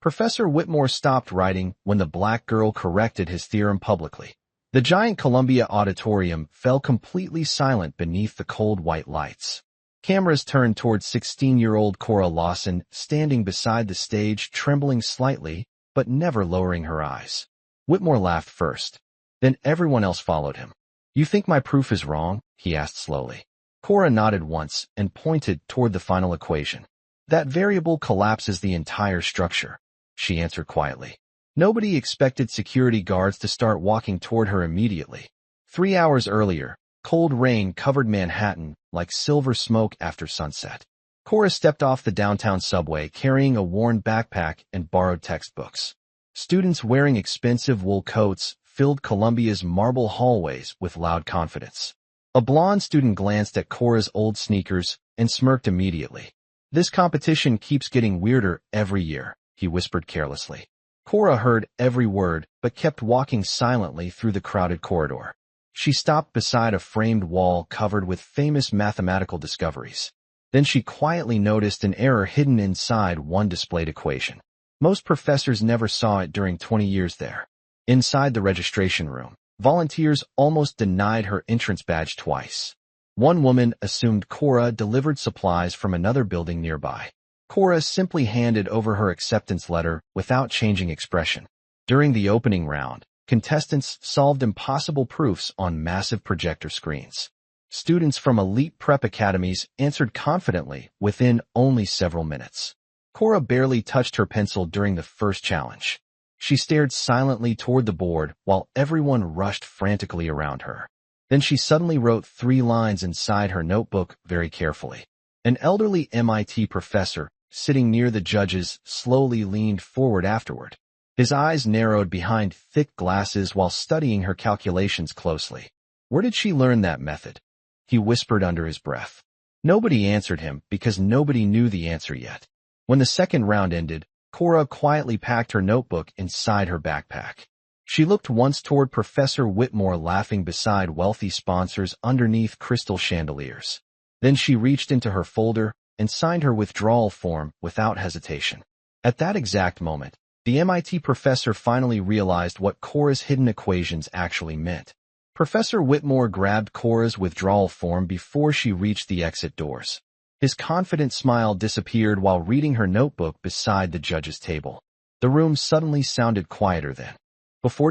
Professor Whitmore stopped writing when the black girl corrected his theorem publicly. The giant Columbia auditorium fell completely silent beneath the cold white lights. Cameras turned toward 16-year-old Cora Lawson, standing beside the stage, trembling slightly, but never lowering her eyes. Whitmore laughed first. Then everyone else followed him. "You think my proof is wrong?" he asked slowly. Cora nodded once and pointed toward the final equation. "That variable collapses the entire structure," she answered quietly. Nobody expected security guards to start walking toward her immediately. 3 hours earlier, cold rain covered Manhattan like silver smoke after sunset. Cora stepped off the downtown subway carrying a worn backpack and borrowed textbooks. Students wearing expensive wool coats filled Columbia's marble hallways with loud confidence. A blonde student glanced at Cora's old sneakers and smirked immediately. "This competition keeps getting weirder every year," he whispered carelessly. Cora heard every word but kept walking silently through the crowded corridor. She stopped beside a framed wall covered with famous mathematical discoveries. Then she quietly noticed an error hidden inside one displayed equation. Most professors never saw it during 20 years there. Inside the registration room, volunteers almost denied her entrance badge twice. One woman assumed Cora delivered supplies from another building nearby. Cora simply handed over her acceptance letter without changing expression. During the opening round, contestants solved impossible proofs on massive projector screens. Students from elite prep academies answered confidently within only several minutes. Cora barely touched her pencil during the first challenge. She stared silently toward the board while everyone rushed frantically around her. Then she suddenly wrote 3 lines inside her notebook very carefully. An elderly MIT professor, sitting near the judges, slowly leaned forward afterward. His eyes narrowed behind thick glasses while studying her calculations closely. "Where did she learn that method?" he whispered under his breath. Nobody answered him because nobody knew the answer yet. When the second round ended, Cora quietly packed her notebook inside her backpack. She looked once toward Professor Whitmore laughing beside wealthy sponsors underneath crystal chandeliers. Then she reached into her folder and signed her withdrawal form without hesitation. At that exact moment, the MIT professor finally realized what Cora's hidden equations actually meant. Professor Whitmore grabbed Cora's withdrawal form before she reached the exit doors. His confident smile disappeared while reading her notebook beside the judge's table. The room suddenly sounded quieter then.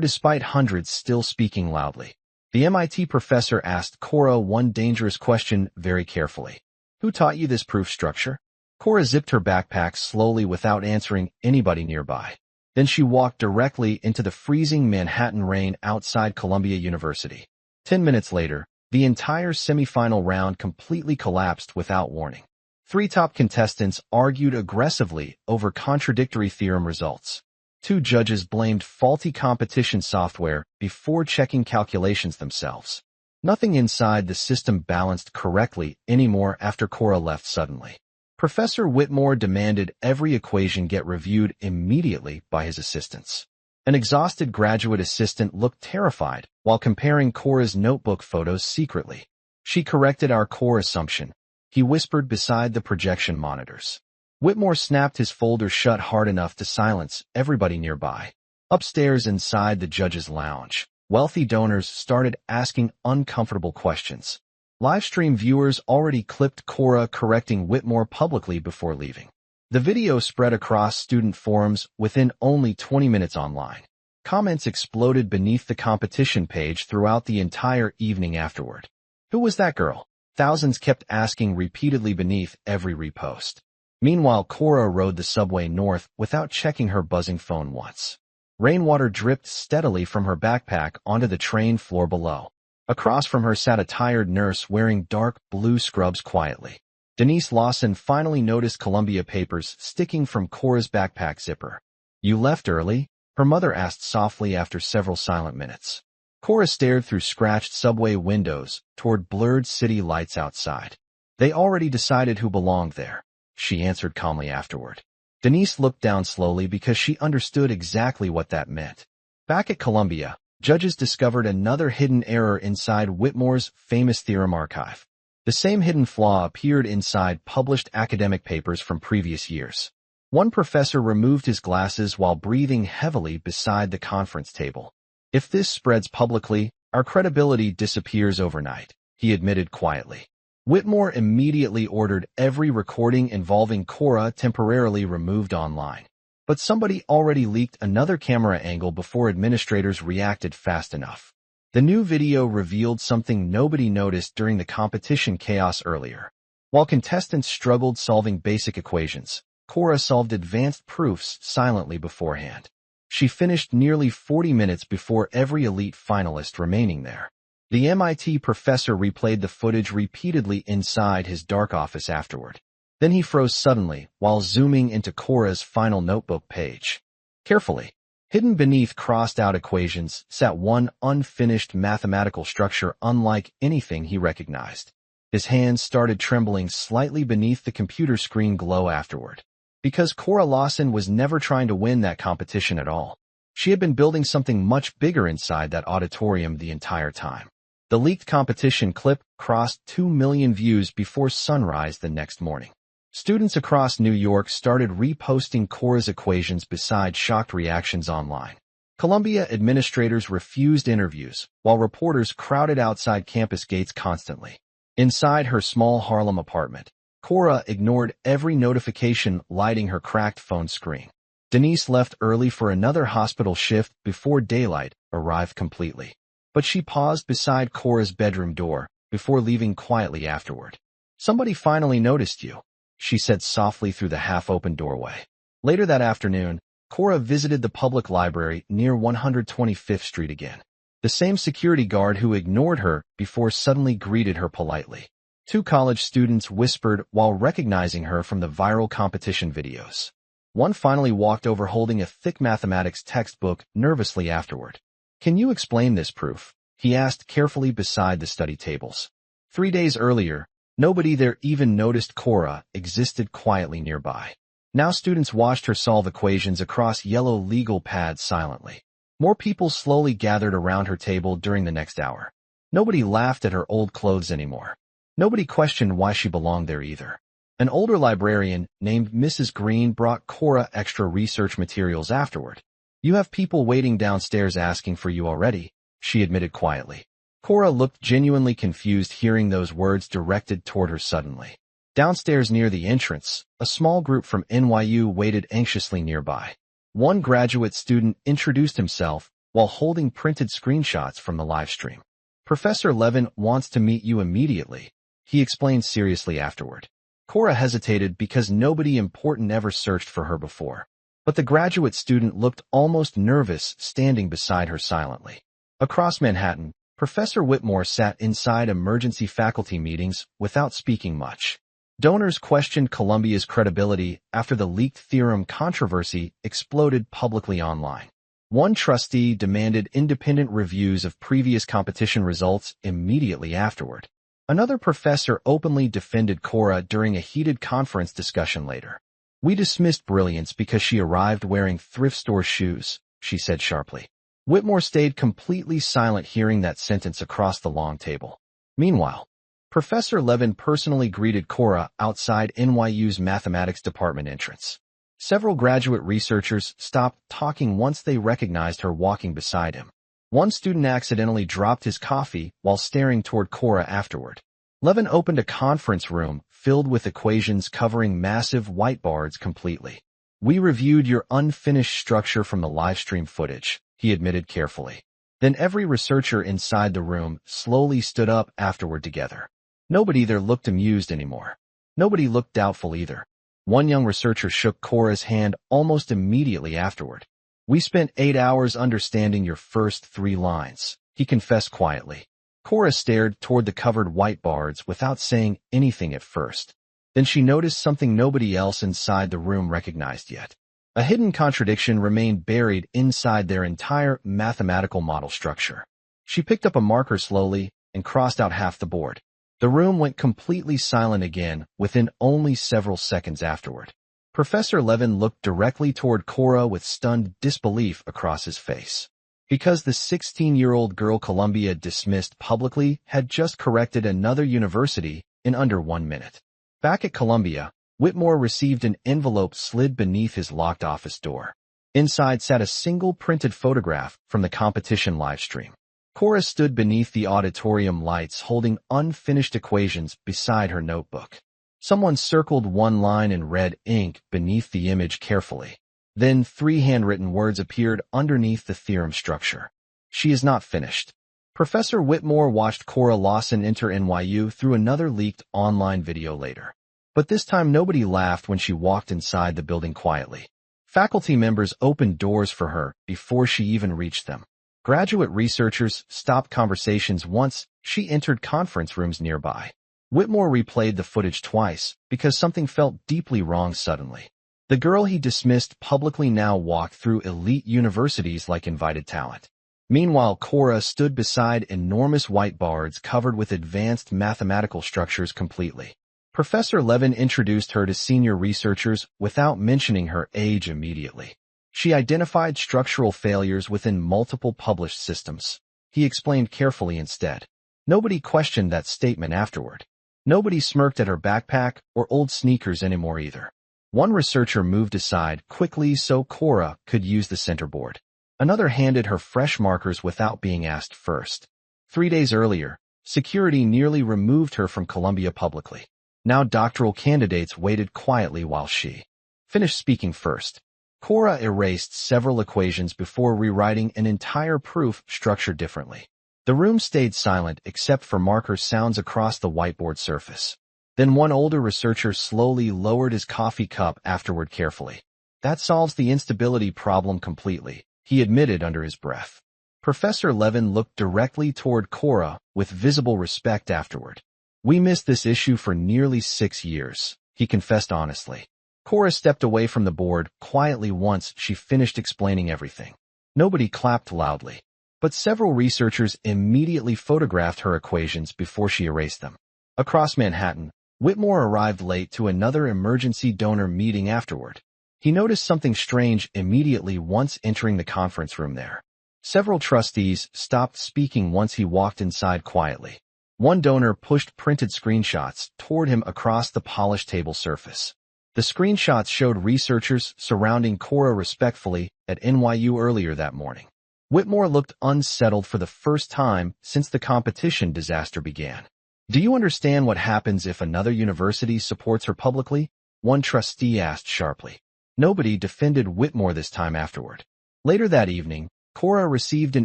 Despite hundreds still speaking loudly, the MIT professor asked Cora one dangerous question very carefully. "Who taught you this proof structure?" Cora zipped her backpack slowly without answering anybody nearby. Then she walked directly into the freezing Manhattan rain outside Columbia University. 10 minutes later, the entire semifinal round completely collapsed without warning. 3 top contestants argued aggressively over contradictory theorem results. 2 judges blamed faulty competition software before checking calculations themselves. Nothing inside the system balanced correctly anymore after Cora left suddenly. Professor Whitmore demanded every equation get reviewed immediately by his assistants. An exhausted graduate assistant looked terrified while comparing Cora's notebook photos secretly. "She corrected our core assumption," he whispered beside the projection monitors. Whitmore snapped his folder shut hard enough to silence everybody nearby. Upstairs inside the judge's lounge, wealthy donors started asking uncomfortable questions. Livestream viewers already clipped Cora correcting Whitmore publicly before leaving. The video spread across student forums within only 20 minutes online. Comments exploded beneath the competition page throughout the entire evening afterward. "Who was that girl?" Thousands kept asking repeatedly beneath every repost. Meanwhile, Cora rode the subway north without checking her buzzing phone once. Rainwater dripped steadily from her backpack onto the train floor below. Across from her sat a tired nurse wearing dark blue scrubs quietly. Denise Lawson finally noticed Columbia papers sticking from Cora's backpack zipper. "You left early?" her mother asked softly after several silent minutes. Cora stared through scratched subway windows toward blurred city lights outside. "They already decided who belonged there," she answered calmly afterward. Denise looked down slowly because she understood exactly what that meant. Back at Columbia, judges discovered another hidden error inside Whitmore's famous theorem archive. The same hidden flaw appeared inside published academic papers from previous years. One professor removed his glasses while breathing heavily beside the conference table. If this spreads publicly, our credibility disappears overnight, he admitted quietly. Whitmore immediately ordered every recording involving Cora temporarily removed online. But somebody already leaked another camera angle before administrators reacted fast enough. The new video revealed something nobody noticed during the competition chaos earlier. While contestants struggled solving basic equations, Cora solved advanced proofs silently beforehand. She finished nearly 40 minutes before every elite finalist remaining there. The MIT professor replayed the footage repeatedly inside his dark office afterward. Then he froze suddenly while zooming into Cora's final notebook page. Carefully, hidden beneath crossed-out equations, sat one unfinished mathematical structure unlike anything he recognized. His hands started trembling slightly beneath the computer screen glow afterward. Because Cora Lawson was never trying to win that competition at all. She had been building something much bigger inside that auditorium the entire time. The leaked competition clip crossed 2 million views before sunrise the next morning. Students across New York started reposting Cora's equations beside shocked reactions online. Columbia administrators refused interviews, while reporters crowded outside campus gates constantly. Inside her small Harlem apartment, Cora ignored every notification lighting her cracked phone screen. Denise left early for another hospital shift before daylight arrived completely. But she paused beside Cora's bedroom door before leaving quietly afterward. "Somebody finally noticed you," she said softly through the half-open doorway. Later that afternoon, Cora visited the public library near 125th Street again. The same security guard who ignored her before suddenly greeted her politely. 2 college students whispered while recognizing her from the viral competition videos. One finally walked over holding a thick mathematics textbook nervously afterward. "Can you explain this proof?" he asked carefully beside the study tables. 3 days earlier, nobody there even noticed Cora existed quietly nearby. Now students watched her solve equations across yellow legal pads silently. More people slowly gathered around her table during the next hour. Nobody laughed at her old clothes anymore. Nobody questioned why she belonged there either. An older librarian named Mrs. Green brought Cora extra research materials afterward. "You have people waiting downstairs asking for you already," she admitted quietly. Cora looked genuinely confused hearing those words directed toward her suddenly. Downstairs near the entrance, a small group from NYU waited anxiously nearby. One graduate student introduced himself while holding printed screenshots from the live stream. "Professor Levin wants to meet you immediately," he explained seriously afterward. Cora hesitated because nobody important ever searched for her before. But the graduate student looked almost nervous standing beside her silently. Across Manhattan, Professor Whitmore sat inside emergency faculty meetings without speaking much. Donors questioned Columbia's credibility after the leaked theorem controversy exploded publicly online. One trustee demanded independent reviews of previous competition results immediately afterward. Another professor openly defended Cora during a heated conference discussion later. "We dismissed brilliance because she arrived wearing thrift store shoes," she said sharply. Whitmore stayed completely silent hearing that sentence across the long table. Meanwhile, Professor Levin personally greeted Cora outside NYU's mathematics department entrance. Several graduate researchers stopped talking once they recognized her walking beside him. One student accidentally dropped his coffee while staring toward Cora afterward. Levin opened a conference room filled with equations covering massive whiteboards completely. "We reviewed your unfinished structure from the livestream footage," he admitted carefully. Then every researcher inside the room slowly stood up afterward together. Nobody there looked amused anymore. Nobody looked doubtful either. One young researcher shook Cora's hand almost immediately afterward. "We spent 8 hours understanding your first 3 lines," he confessed quietly. Cora stared toward the covered whiteboards without saying anything at first. Then she noticed something nobody else inside the room recognized yet. A hidden contradiction remained buried inside their entire mathematical model structure. She picked up a marker slowly and crossed out half the board. The room went completely silent again within only several seconds afterward. Professor Levin looked directly toward Cora with stunned disbelief across his face. Because the 16-year-old girl Columbia dismissed publicly had just corrected another university in under 1 minute. Back at Columbia, Whitmore received an envelope slid beneath his locked office door. Inside sat a single printed photograph from the competition livestream. Cora stood beneath the auditorium lights holding unfinished equations beside her notebook. Someone circled one line in red ink beneath the image carefully. Then 3 handwritten words appeared underneath the theorem structure. She is not finished. Professor Whitmore watched Cora Lawson enter NYU through another leaked online video later. But this time nobody laughed when she walked inside the building quietly. Faculty members opened doors for her before she even reached them. Graduate researchers stopped conversations once she entered conference rooms nearby. Whitmore replayed the footage twice because something felt deeply wrong suddenly. The girl he dismissed publicly now walked through elite universities like invited talent. Meanwhile, Cora stood beside enormous whiteboards covered with advanced mathematical structures completely. Professor Levin introduced her to senior researchers without mentioning her age immediately. She identified structural failures within multiple published systems. He explained carefully instead. Nobody questioned that statement afterward. Nobody smirked at her backpack or old sneakers anymore either. One researcher moved aside quickly so Cora could use the center board. Another handed her fresh markers without being asked first. 3 days earlier, security nearly removed her from Columbia publicly. Now doctoral candidates waited quietly while she finished speaking first. Cora erased several equations before rewriting an entire proof structured differently. The room stayed silent except for marker sounds across the whiteboard surface. Then one older researcher slowly lowered his coffee cup afterward carefully. That solves the instability problem completely, he admitted under his breath. Professor Levin looked directly toward Cora with visible respect afterward. We missed this issue for nearly 6 years, he confessed honestly. Cora stepped away from the board quietly once she finished explaining everything. Nobody clapped loudly, but several researchers immediately photographed her equations before she erased them. Across Manhattan, Whitmore arrived late to another emergency donor meeting afterward. He noticed something strange immediately once entering the conference room there. Several trustees stopped speaking once he walked inside quietly. One donor pushed printed screenshots toward him across the polished table surface. The screenshots showed researchers surrounding Cora respectfully at NYU earlier that morning. Whitmore looked unsettled for the first time since the competition disaster began. Do you understand what happens if another university supports her publicly? One trustee asked sharply. Nobody defended Whitmore this time afterward. Later that evening, Cora received an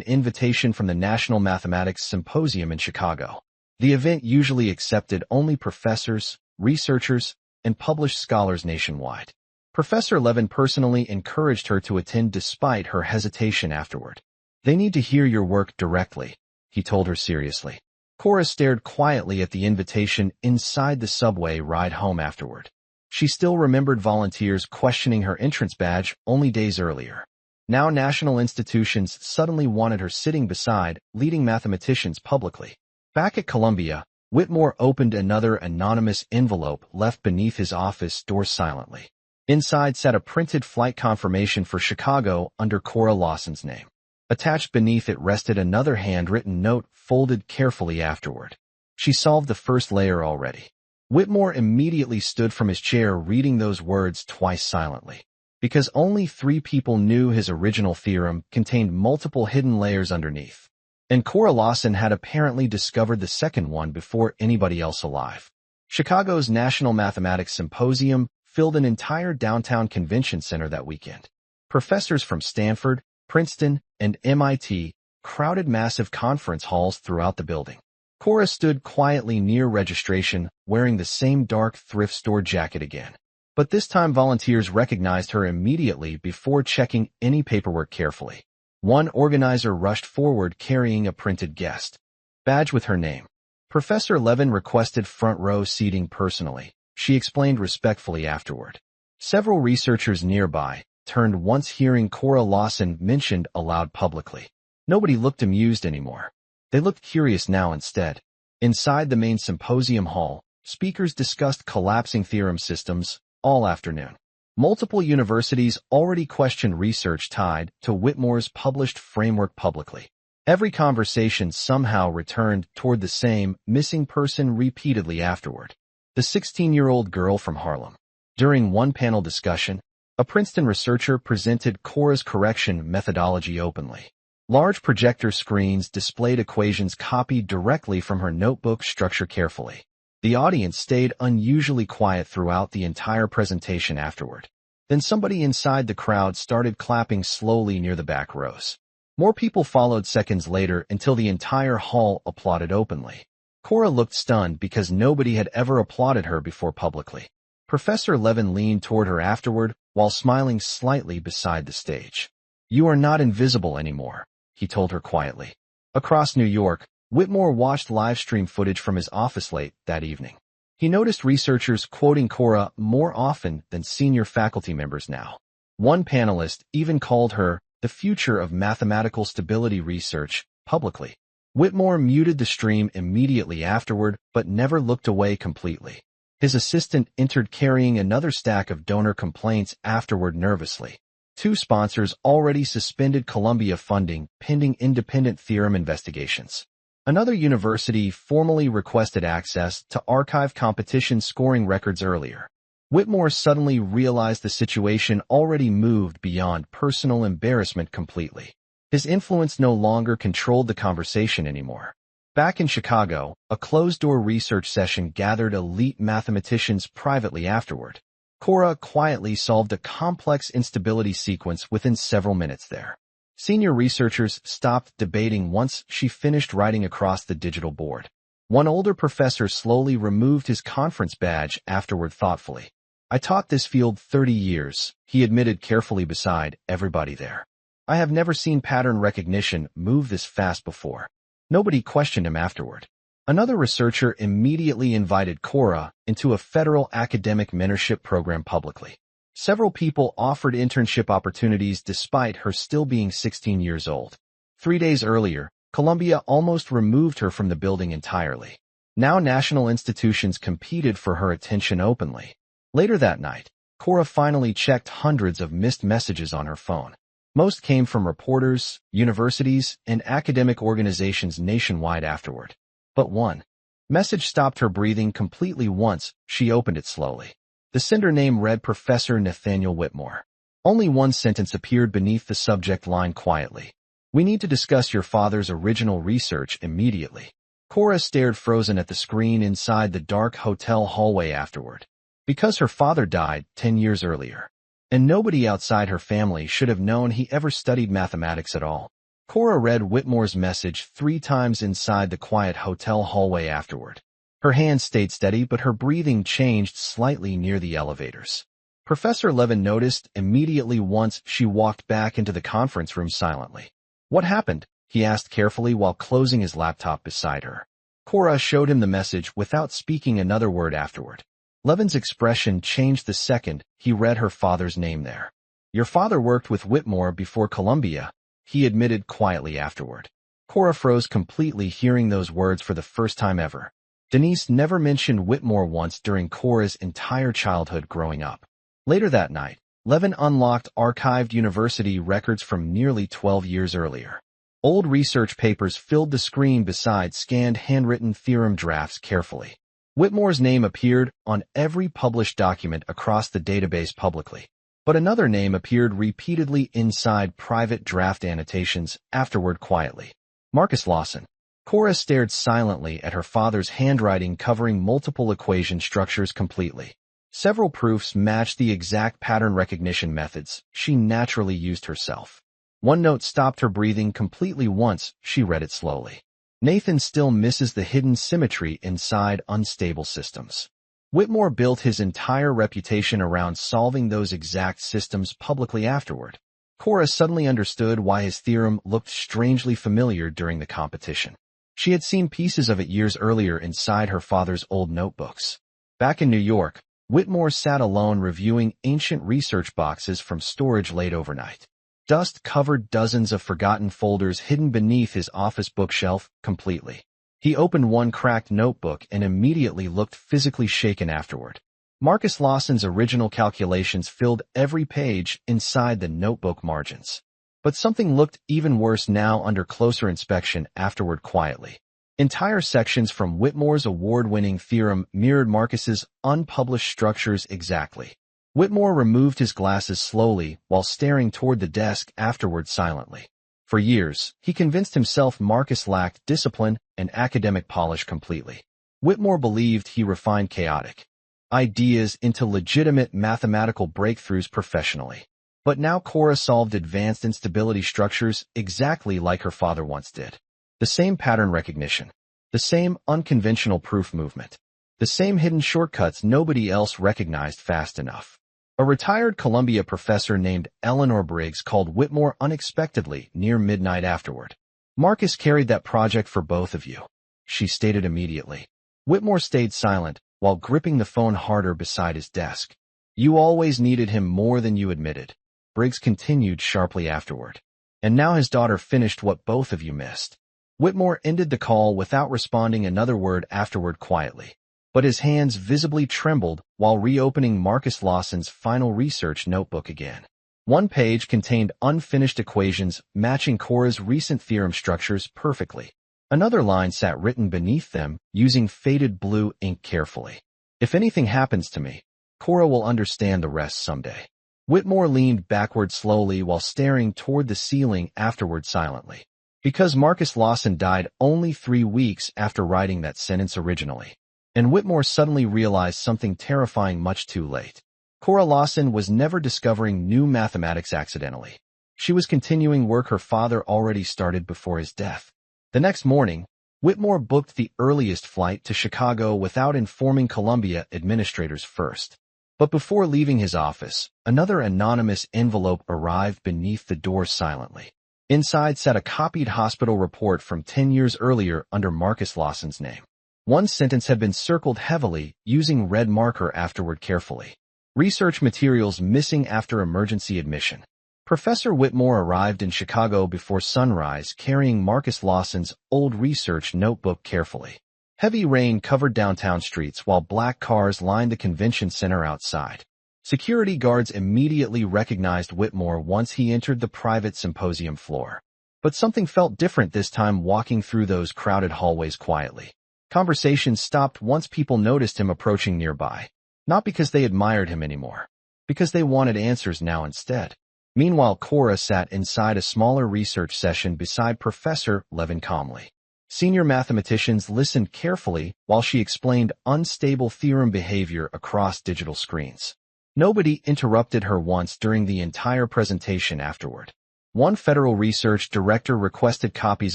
invitation from the National Mathematics Symposium in Chicago. The event usually accepted only professors, researchers, and published scholars nationwide. Professor Levin personally encouraged her to attend despite her hesitation afterward. They need to hear your work directly, he told her seriously. Cora stared quietly at the invitation inside the subway ride home afterward. She still remembered volunteers questioning her entrance badge only days earlier. Now national institutions suddenly wanted her sitting beside leading mathematicians publicly. Back at Columbia, Whitmore opened another anonymous envelope left beneath his office door silently. Inside sat a printed flight confirmation for Chicago under Cora Lawson's name. Attached beneath it rested another handwritten note folded carefully afterward. She solved the first layer already. Whitmore immediately stood from his chair reading those words twice silently. Because only 3 people knew his original theorem contained multiple hidden layers underneath. And Cora Lawson had apparently discovered the second one before anybody else alive. Chicago's National Mathematics Symposium filled an entire downtown convention center that weekend. Professors from Stanford, Princeton, and MIT crowded massive conference halls throughout the building. Cora stood quietly near registration, wearing the same dark thrift store jacket again. But this time volunteers recognized her immediately before checking any paperwork carefully. One organizer rushed forward carrying a printed guest badge with her name. Professor Levin requested front row seating personally, she explained respectfully afterward. Several researchers nearby turned once hearing Cora Lawson mentioned aloud publicly. Nobody looked amused anymore. They looked curious now instead. Inside the main symposium hall, speakers discussed collapsing theorem systems all afternoon. Multiple universities already questioned research tied to Whitmore's published framework publicly. Every conversation somehow returned toward the same missing person repeatedly afterward. The 16-year-old girl from Harlem. During one panel discussion, a Princeton researcher presented Cora's correction methodology openly. Large projector screens displayed equations copied directly from her notebook structure carefully. The audience stayed unusually quiet throughout the entire presentation afterward. Then somebody inside the crowd started clapping slowly near the back rows. More people followed seconds later until the entire hall applauded openly. Cora looked stunned because nobody had ever applauded her before publicly. Professor Levin leaned toward her afterward while smiling slightly beside the stage. "You are not invisible anymore," he told her quietly. Across New York, Whitmore watched live stream footage from his office late that evening. He noticed researchers quoting Cora more often than senior faculty members now. One panelist even called her the future of mathematical stability research publicly. Whitmore muted the stream immediately afterward but never looked away completely. His assistant entered carrying another stack of donor complaints afterward nervously. 2 sponsors already suspended Columbia funding pending independent theorem investigations. Another university formally requested access to archive competition scoring records earlier. Whitmore suddenly realized the situation already moved beyond personal embarrassment completely. His influence no longer controlled the conversation anymore. Back in Chicago, a closed-door research session gathered elite mathematicians privately afterward. Cora quietly solved a complex instability sequence within several minutes there. Senior researchers stopped debating once she finished writing across the digital board. One older professor slowly removed his conference badge afterward thoughtfully. "I taught this field 30 years, he admitted carefully beside everybody there. "I have never seen pattern recognition move this fast before." Nobody questioned him afterward. Another researcher immediately invited Cora into a federal academic mentorship program publicly. Several people offered internship opportunities despite her still being 16 years old. 3 days earlier, Columbia almost removed her from the building entirely. Now national institutions competed for her attention openly. Later that night, Cora finally checked hundreds of missed messages on her phone. Most came from reporters, universities, and academic organizations nationwide afterward. But one message stopped her breathing completely once she opened it slowly. The sender name read Professor Nathaniel Whitmore. Only one sentence appeared beneath the subject line quietly. "We need to discuss your father's original research immediately." Cora stared frozen at the screen inside the dark hotel hallway afterward. Because her father died 10 years earlier. And nobody outside her family should have known he ever studied mathematics at all. Cora read Whitmore's message 3 times inside the quiet hotel hallway afterward. Her hands stayed steady, but her breathing changed slightly near the elevators. Professor Levin noticed immediately once she walked back into the conference room silently. "What happened?" he asked carefully while closing his laptop beside her. Cora showed him the message without speaking another word afterward. Levin's expression changed the second he read her father's name there. "Your father worked with Whitmore before Columbia," he admitted quietly afterward. Cora froze completely hearing those words for the first time ever. Denise never mentioned Whitmore once during Cora's entire childhood growing up. Later that night, Levin unlocked archived university records from nearly 12 years earlier. Old research papers filled the screen beside scanned handwritten theorem drafts carefully. Whitmore's name appeared on every published document across the database publicly, but another name appeared repeatedly inside private draft annotations afterward quietly. Marcus Lawson. Cora stared silently at her father's handwriting covering multiple equation structures completely. Several proofs matched the exact pattern recognition methods she naturally used herself. One note stopped her breathing completely once she read it slowly. "Nathan still misses the hidden symmetry inside unstable systems." Whitmore built his entire reputation around solving those exact systems publicly afterward. Cora suddenly understood why his theorem looked strangely familiar during the competition. She had seen pieces of it years earlier inside her father's old notebooks. Back in New York, Whitmore sat alone reviewing ancient research boxes from storage late overnight. Dust covered dozens of forgotten folders hidden beneath his office bookshelf completely. He opened one cracked notebook and immediately looked physically shaken afterward. Marcus Lawson's original calculations filled every page inside the notebook margins. But something looked even worse now under closer inspection afterward quietly. Entire sections from Whitmore's award-winning theorem mirrored Marcus's unpublished structures exactly. Whitmore removed his glasses slowly while staring toward the desk afterward silently. For years, he convinced himself Marcus lacked discipline and academic polish completely. Whitmore believed he refined chaotic ideas into legitimate mathematical breakthroughs professionally. But now Cora solved advanced instability structures exactly like her father once did. The same pattern recognition, the same unconventional proof movement, the same hidden shortcuts nobody else recognized fast enough. A retired Columbia professor named Eleanor Briggs called Whitmore unexpectedly near midnight afterward. "Marcus carried that project for both of you," she stated immediately. Whitmore stayed silent while gripping the phone harder beside his desk. "You always needed him more than you admitted," Briggs continued sharply afterward. "And now his daughter finished what both of you missed." Whitmore ended the call without responding another word afterward quietly. But his hands visibly trembled while reopening Marcus Lawson's final research notebook again. One page contained unfinished equations matching Cora's recent theorem structures perfectly. Another line sat written beneath them using faded blue ink carefully. "If anything happens to me, Cora will understand the rest someday." Whitmore leaned backward slowly while staring toward the ceiling afterward silently. Because Marcus Lawson died only 3 weeks after writing that sentence originally. And Whitmore suddenly realized something terrifying much too late. Cora Lawson was never discovering new mathematics accidentally. She was continuing work her father already started before his death. The next morning, Whitmore booked the earliest flight to Chicago without informing Columbia administrators first. But before leaving his office, another anonymous envelope arrived beneath the door silently. Inside sat a copied hospital report from 10 years earlier under Marcus Lawson's name. One sentence had been circled heavily, using red marker afterward carefully. "Research materials missing after emergency admission." Professor Whitmore arrived in Chicago before sunrise carrying Marcus Lawson's old research notebook carefully. Heavy rain covered downtown streets while black cars lined the convention center outside. Security guards immediately recognized Whitmore once he entered the private symposium floor. But something felt different this time walking through those crowded hallways quietly. Conversations stopped once people noticed him approaching nearby. Not because they admired him anymore. Because they wanted answers now instead. Meanwhile, Cora sat inside a smaller research session beside Professor Levin calmly. Senior mathematicians listened carefully while she explained unstable theorem behavior across digital screens. Nobody interrupted her once during the entire presentation afterward. One federal research director requested copies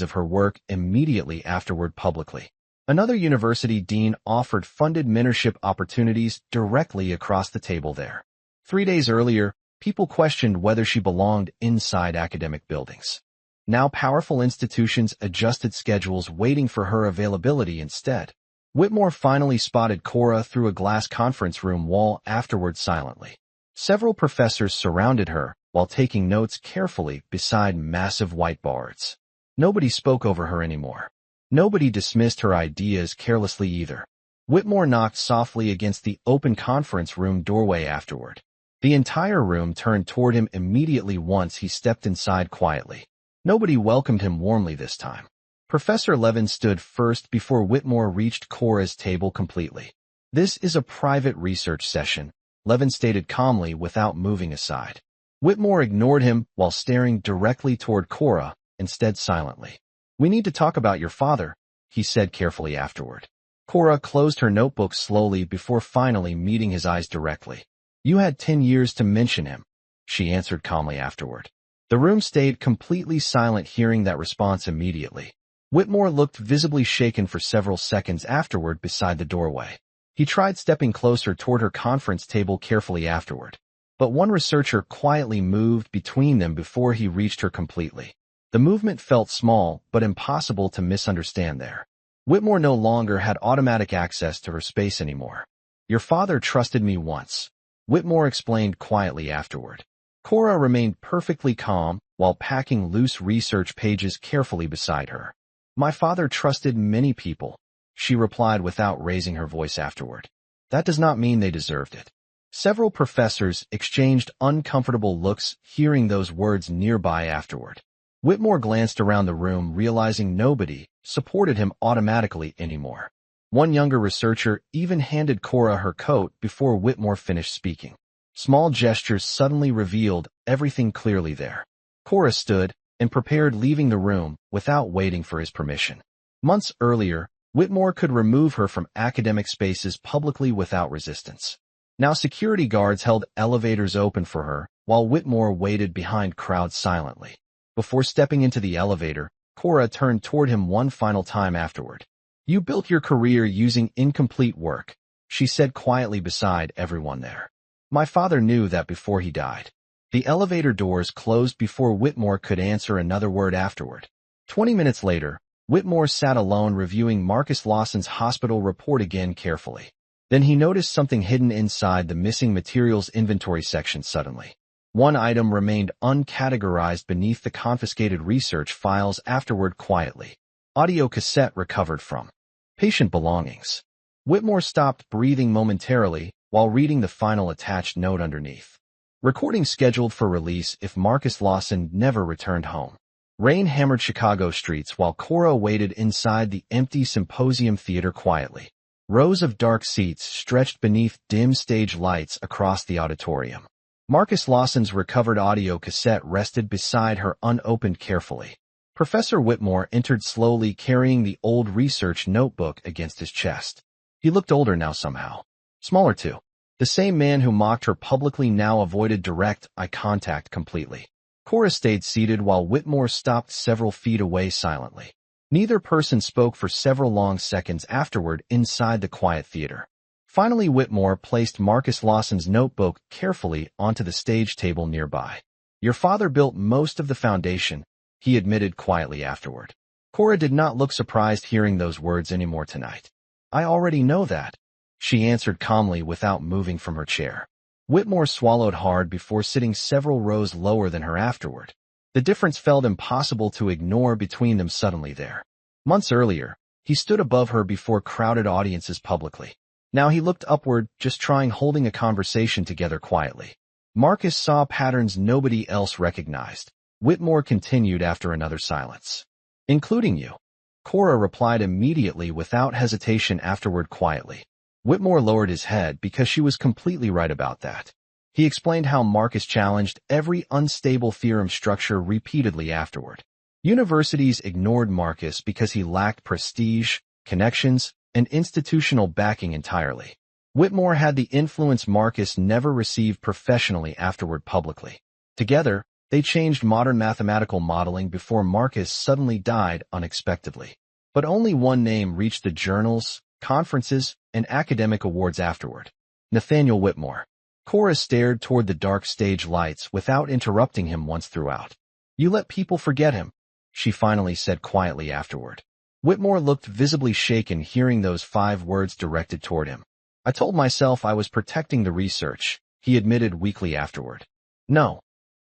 of her work immediately afterward publicly. Another university dean offered funded mentorship opportunities directly across the table there. 3 days earlier, people questioned whether she belonged inside academic buildings. Now powerful institutions adjusted schedules waiting for her availability instead. Whitmore finally spotted Cora through a glass conference room wall afterward silently. Several professors surrounded her while taking notes carefully beside massive whiteboards. Nobody spoke over her anymore. Nobody dismissed her ideas carelessly either. Whitmore knocked softly against the open conference room doorway afterward. The entire room turned toward him immediately once he stepped inside quietly. Nobody welcomed him warmly this time. Professor Levin stood first before Whitmore reached Cora's table completely. "This is a private research session," Levin stated calmly without moving aside. Whitmore ignored him while staring directly toward Cora, instead silently. "We need to talk about your father," he said carefully afterward. Cora closed her notebook slowly before finally meeting his eyes directly. "You had 10 years to mention him," she answered calmly afterward. The room stayed completely silent hearing that response immediately. Whitmore looked visibly shaken for several seconds afterward beside the doorway. He tried stepping closer toward her conference table carefully afterward. But one researcher quietly moved between them before he reached her completely. The movement felt small, but impossible to misunderstand there. Whitmore no longer had automatic access to her space anymore. "Your father trusted me once," Whitmore explained quietly afterward. Cora remained perfectly calm while packing loose research pages carefully beside her. "My father trusted many people," she replied without raising her voice afterward. "That does not mean they deserved it." Several professors exchanged uncomfortable looks hearing those words nearby afterward. Whitmore glanced around the room, realizing nobody supported him automatically anymore. One younger researcher even handed Cora her coat before Whitmore finished speaking. Small gestures suddenly revealed everything clearly there. Cora stood and prepared, leaving the room without waiting for his permission. Months earlier, Whitmore could remove her from academic spaces publicly without resistance. Now security guards held elevators open for her, while Whitmore waited behind crowds silently. Before stepping into the elevator, Cora turned toward him one final time afterward. "You built your career using incomplete work," she said quietly beside everyone there. "My father knew that before he died." The elevator doors closed before Whitmore could answer another word afterward. 20 minutes later, Whitmore sat alone reviewing Marcus Lawson's hospital report again carefully. Then he noticed something hidden inside the missing materials inventory section suddenly. One item remained uncategorized beneath the confiscated research files afterward quietly. Audio cassette recovered from patient belongings. Whitmore stopped breathing momentarily while reading the final attached note underneath. Recording scheduled for release if Marcus Lawson never returned home. Rain hammered Chicago streets while Cora waited inside the empty Symposium Theater quietly. Rows of dark seats stretched beneath dim stage lights across the auditorium. Marcus Lawson's recovered audio cassette rested beside her unopened carefully. Professor Whitmore entered slowly, carrying the old research notebook against his chest. He looked older now somehow. Smaller too. The same man who mocked her publicly now avoided direct eye contact completely. Cora stayed seated while Whitmore stopped several feet away silently. Neither person spoke for several long seconds afterward inside the quiet theater. Finally, Whitmore placed Marcus Lawson's notebook carefully onto the stage table nearby. "Your father built most of the foundation," he admitted quietly afterward. Cora did not look surprised hearing those words anymore tonight. "I already know that," she answered calmly without moving from her chair. Whitmore swallowed hard before sitting several rows lower than her afterward. The difference felt impossible to ignore between them suddenly there. Months earlier, he stood above her before crowded audiences publicly. Now he looked upward, just trying holding a conversation together quietly. Marcus saw patterns nobody else recognized. Whitmore continued after another silence. "Including you." Cora replied immediately without hesitation afterward quietly. Whitmore lowered his head because she was completely right about that. He explained how Marcus challenged every unstable theorem structure repeatedly afterward. Universities ignored Marcus because he lacked prestige, connections, and institutional backing entirely. Whitmore had the influence Marcus never received professionally afterward publicly. Together, they changed modern mathematical modeling before Marcus suddenly died unexpectedly. But only one name reached the journals, conferences, and academic awards afterward: Nathaniel Whitmore. Cora stared toward the dark stage lights without interrupting him once throughout. "You let people forget him," she finally said quietly afterward. Whitmore looked visibly shaken hearing those 5 words directed toward him. "I told myself I was protecting the research," he admitted weakly afterward. "No,"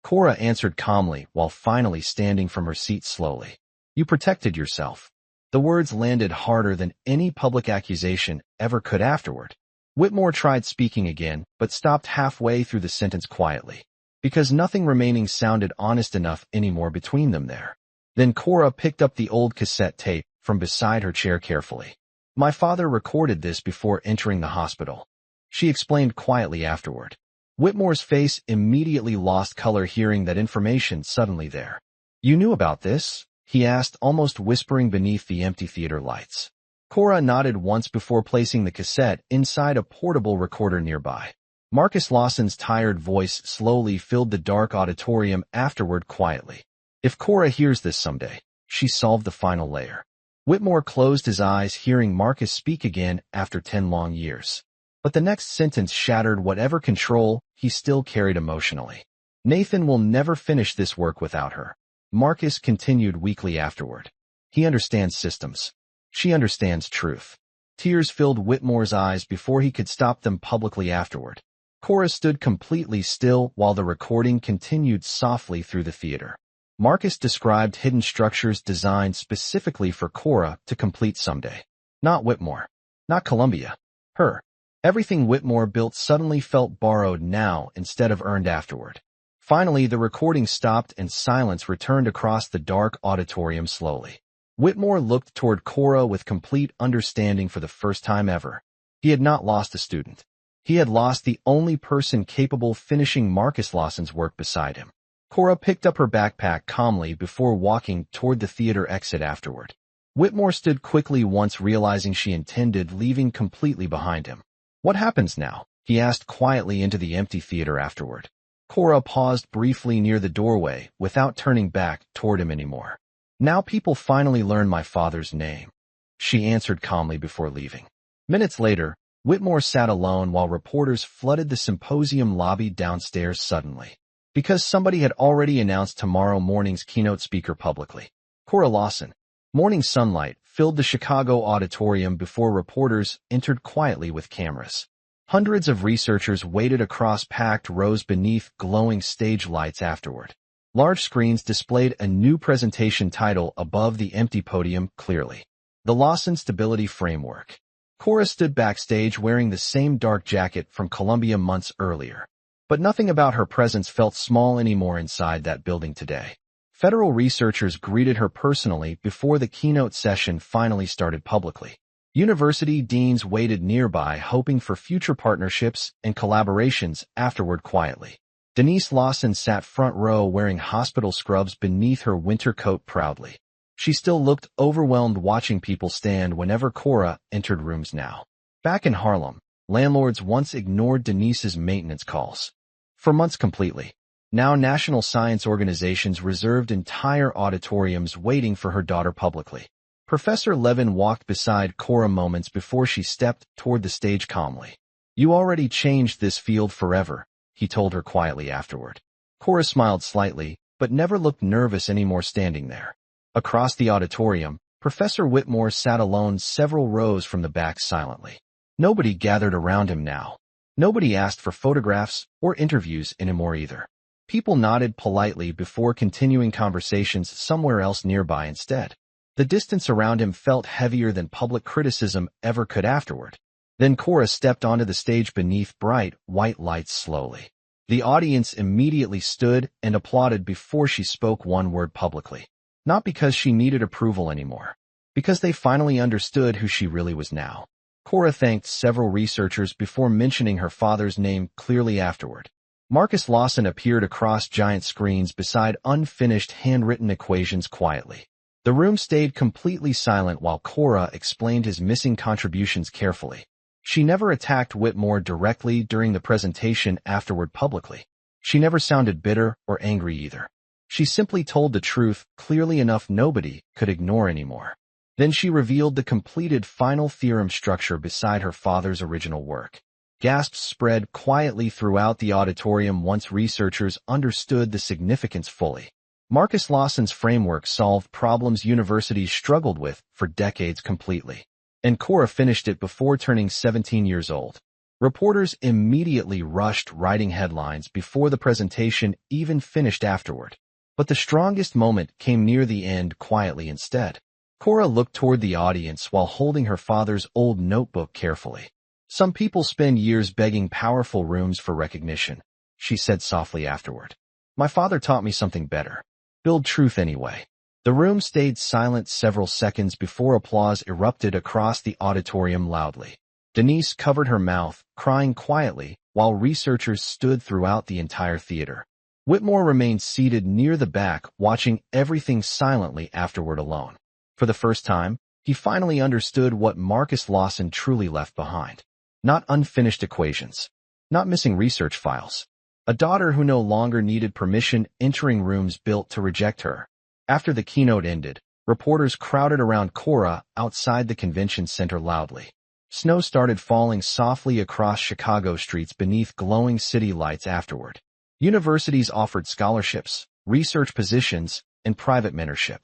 Cora answered calmly while finally standing from her seat slowly. "You protected yourself." The words landed harder than any public accusation ever could afterward. Whitmore tried speaking again, but stopped halfway through the sentence quietly, because nothing remaining sounded honest enough anymore between them there. Then Cora picked up the old cassette tape from beside her chair carefully. "My father recorded this before entering the hospital," she explained quietly afterward. Whitmore's face immediately lost color hearing that information suddenly there. "You knew about this?" he asked, almost whispering beneath the empty theater lights. Cora nodded once before placing the cassette inside a portable recorder nearby. Marcus Lawson's tired voice slowly filled the dark auditorium afterward quietly. "If Cora hears this someday," she solved the final layer. Whitmore closed his eyes hearing Marcus speak again after 10 long years. But the next sentence shattered whatever control he still carried emotionally. "Nathan will never finish this work without her," Marcus continued weakly afterward. "He understands systems. She understands truth." Tears filled Whitmore's eyes before he could stop them publicly afterward. Cora stood completely still while the recording continued softly through the theater. Marcus described hidden structures designed specifically for Cora to complete someday. Not Whitmore. Not Columbia. Her. Everything Whitmore built suddenly felt borrowed now instead of earned afterward. Finally, the recording stopped and silence returned across the dark auditorium slowly. Whitmore looked toward Cora with complete understanding for the first time ever. He had not lost a student. He had lost the only person capable of finishing Marcus Lawson's work beside him. Cora picked up her backpack calmly before walking toward the theater exit afterward. Whitmore stood quickly once realizing she intended leaving completely behind him. "What happens now?" he asked quietly into the empty theater afterward. Cora paused briefly near the doorway without turning back toward him anymore. "Now people finally learn my father's name," she answered calmly before leaving. Minutes later, Whitmore sat alone while reporters flooded the symposium lobby downstairs suddenly. Because somebody had already announced tomorrow morning's keynote speaker publicly. Cora Lawson. Morning sunlight filled the Chicago auditorium before reporters entered quietly with cameras. Hundreds of researchers waited across packed rows beneath glowing stage lights afterward. Large screens displayed a new presentation title above the empty podium clearly. The Lawson Stability Framework. Cora stood backstage wearing the same dark jacket from Columbia months earlier. But nothing about her presence felt small anymore inside that building today. Federal researchers greeted her personally before the keynote session finally started publicly. University deans waited nearby hoping for future partnerships and collaborations afterward quietly. Denise Lawson sat front row wearing hospital scrubs beneath her winter coat proudly. She still looked overwhelmed watching people stand whenever Cora entered rooms now. Back in Harlem, landlords once ignored Denise's maintenance calls. For months completely. Now national science organizations reserved entire auditoriums waiting for her daughter publicly. Professor Levin walked beside Cora moments before she stepped toward the stage calmly. "You already changed this field forever," he told her quietly afterward. Cora smiled slightly, but never looked nervous anymore standing there. Across the auditorium, Professor Whitmore sat alone several rows from the back silently. Nobody gathered around him now. Nobody asked for photographs or interviews anymore either. People nodded politely before continuing conversations somewhere else nearby instead. The distance around him felt heavier than public criticism ever could afterward. Then Cora stepped onto the stage beneath bright, white lights slowly. The audience immediately stood and applauded before she spoke one word publicly. Not because she needed approval anymore. Because they finally understood who she really was now. Cora thanked several researchers before mentioning her father's name clearly afterward. Marcus Lawson appeared across giant screens beside unfinished handwritten equations quietly. The room stayed completely silent while Cora explained his missing contributions carefully. She never attacked Whitmore directly during the presentation afterward publicly. She never sounded bitter or angry either. She simply told the truth clearly enough nobody could ignore anymore. Then she revealed the completed final theorem structure beside her father's original work. Gasps spread quietly throughout the auditorium once researchers understood the significance fully. Marcus Lawson's framework solved problems universities struggled with for decades completely. And Cora finished it before turning 17 years old. Reporters immediately rushed writing headlines before the presentation even finished afterward. But the strongest moment came near the end quietly instead. Cora looked toward the audience while holding her father's old notebook carefully. "Some people spend years begging powerful rooms for recognition," she said softly afterward. "My father taught me something better. Build truth anyway." The room stayed silent several seconds before applause erupted across the auditorium loudly. Denise covered her mouth, crying quietly, while researchers stood throughout the entire theater. Whitmore remained seated near the back, watching everything silently afterward alone. For the first time, he finally understood what Marcus Lawson truly left behind. Not unfinished equations. Not missing research files. A daughter who no longer needed permission entering rooms built to reject her. After the keynote ended, reporters crowded around Cora outside the convention center loudly. Snow started falling softly across Chicago streets beneath glowing city lights afterward. Universities offered scholarships, research positions, and private mentorship.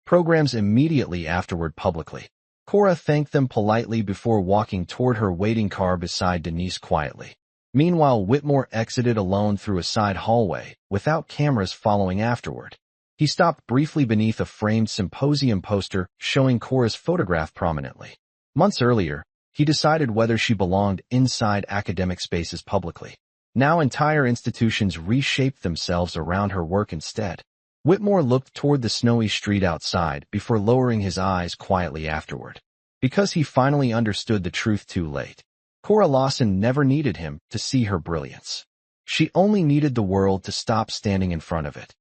Programs immediately afterward publicly. Cora thanked them politely before walking toward her waiting car beside Denise quietly. Meanwhile, Whitmore exited alone through a side hallway, without cameras following afterward. He stopped briefly beneath a framed symposium poster showing Cora's photograph prominently. Months earlier, he decided whether she belonged inside academic spaces publicly. Now entire institutions reshaped themselves around her work instead. Whitmore looked toward the snowy street outside before lowering his eyes quietly afterward. Because he finally understood the truth too late. Cora Lawson never needed him to see her brilliance. She only needed the world to stop standing in front of it.